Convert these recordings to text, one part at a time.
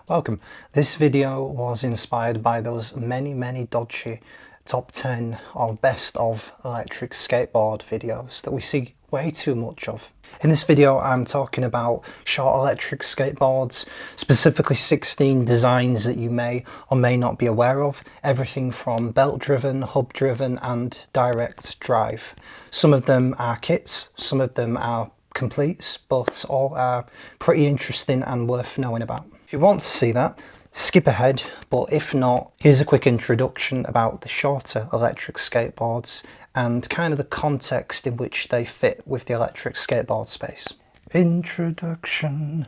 Welcome. This video was inspired by those many dodgy top 10 or best of electric skateboard videos that we see way too much of. In this video I'm talking about short electric skateboards, specifically 16 designs that you may or may not be aware of, everything from belt driven, hub driven and direct drive. Some of them are kits, some of them are completes, but all are pretty interesting and worth knowing about. If you want to see that, skip ahead, but if not, here's a quick introduction about the shorter electric skateboards and kind of the context in which they fit with the electric skateboard space. Introduction.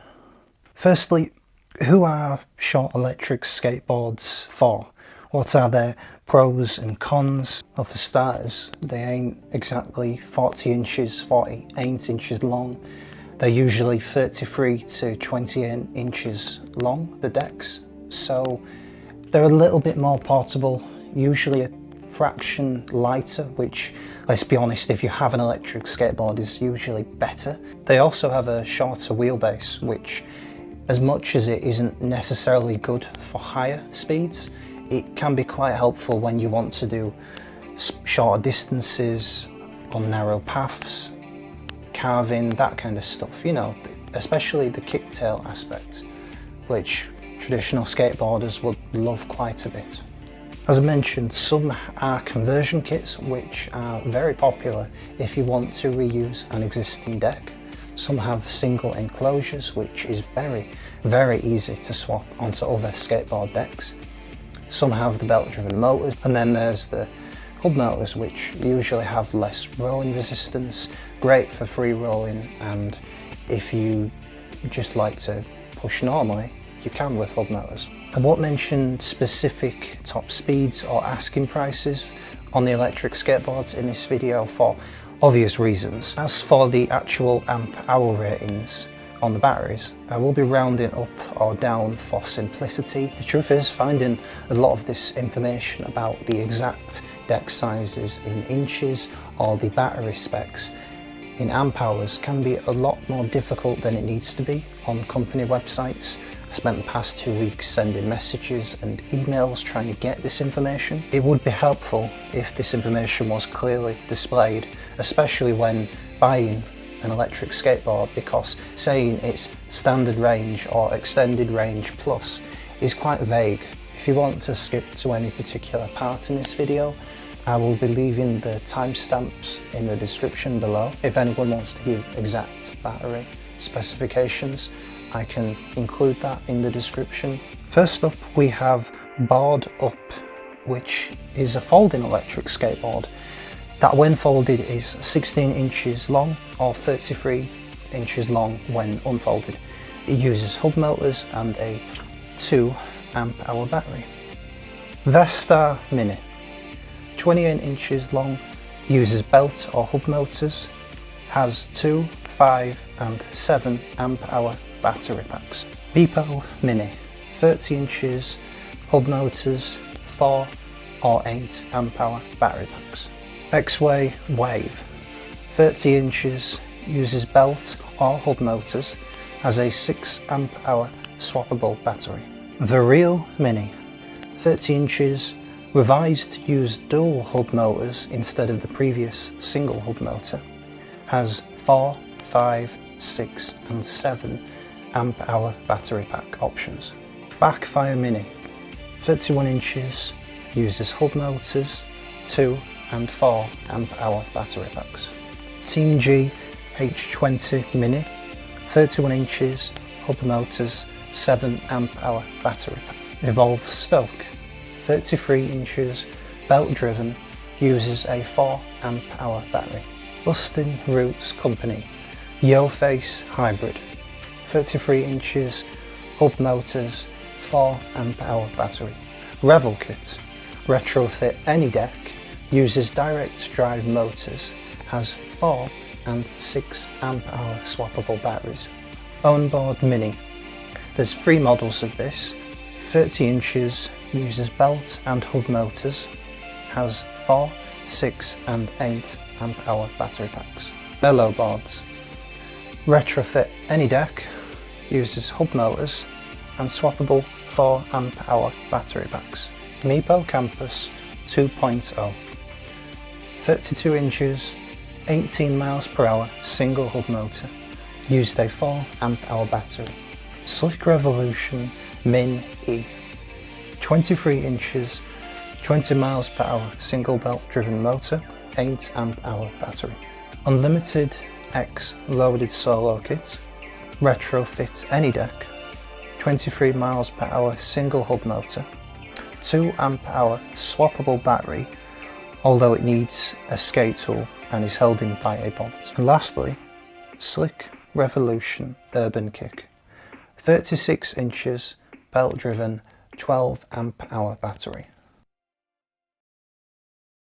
Firstly, who are short electric skateboards for? What are their pros and cons? Well, for starters, they ain't exactly 48 inches long. They're usually 33 to 28 inches long, the decks. So they're a little bit more portable, usually a fraction lighter, which, let's be honest, if you have an electric skateboard is usually better. They also have a shorter wheelbase, which, as much as it isn't necessarily good for higher speeds, it can be quite helpful when you want to do shorter distances on narrow paths, carving, that kind of stuff, you know, especially the kicktail aspect, which traditional skateboarders would love quite a bit. As I mentioned, some are conversion kits, which are very popular if you want to reuse an existing deck. Some have single enclosures, which is very easy to swap onto other skateboard decks. Some have the belt driven motors, and then there's the hub motors, which usually have less rolling resistance, great for free rolling, and if you just like to push normally, you can with hub motors. I won't mention specific top speeds or asking prices on the electric skateboards in this video for obvious reasons. As for the actual amp hour ratings on the batteries, I will be rounding up or down for simplicity. The truth is, finding a lot of this information about the exact deck sizes in inches or the battery specs in amp hours can be a lot more difficult than it needs to be on company websites. I spent the past 2 weeks sending messages and emails trying to get this information. It would be helpful if this information was clearly displayed, especially when buying an electric skateboard, because saying it's standard range or extended range plus is quite vague. If you want to skip to any particular part in this video, I will be leaving the timestamps in the description below. If anyone wants to give exact battery specifications, I can include that in the description. First up, we have Board Up, which is a folding electric skateboard that when folded is 16 inches long or 33 inches long when unfolded. It uses hub motors and a 2 amp hour battery. Vestar Mini, 28 inches long, uses belt or hub motors, has 2, 5 and 7 amp hour battery packs. Meepo Mini, 30 inches, hub motors, 4 or 8 amp hour battery packs. Exway Wave, 30 inches, uses belt or hub motors, has a 6 amp hour swappable battery. Verreal Mini, 30 inches, revised to use dual hub motors instead of the previous single hub motor, has 4, 5, 6 and 7 amp hour battery pack options. Backfire Mini, 31 inches, uses hub motors, 2 and 4 amp hour battery packs. TeamGee H20 Mini, 31 inches, hub motors, 7 amp hour battery pack. Evolve Stoke, 33 inches, belt driven, uses a 4 amp hour battery. Bustin Roots Company Yoface Hybrid, 33 inches, hub motors, 4 amp hour battery. Revel Kit, retrofit any deck, uses direct drive motors, has 4 and 6 amp hour swappable batteries. Ownboard Mini, there's 3 models of this, 30 inches, uses belt and hub motors, has 4, 6 and 8 amp hour battery packs. Mellow Boards, retrofit any deck, uses hub motors, and swappable 4 amp hour battery packs. Meepo Campus 2.0, 32 inches, 18 miles per hour single hub motor, used a 4 amp hour battery. Slick Revolution Mini, 23 inches, 20 miles per hour single belt driven motor, 8 amp hour battery. Unlimited X loaded solo kit, retrofit any deck, 23 miles per hour single hub motor, 2 amp hour swappable battery, although it needs a skate tool and is held in by a bolt. And lastly, Slick Revolution Urban Kick, 36 inches belt driven 12 amp hour battery.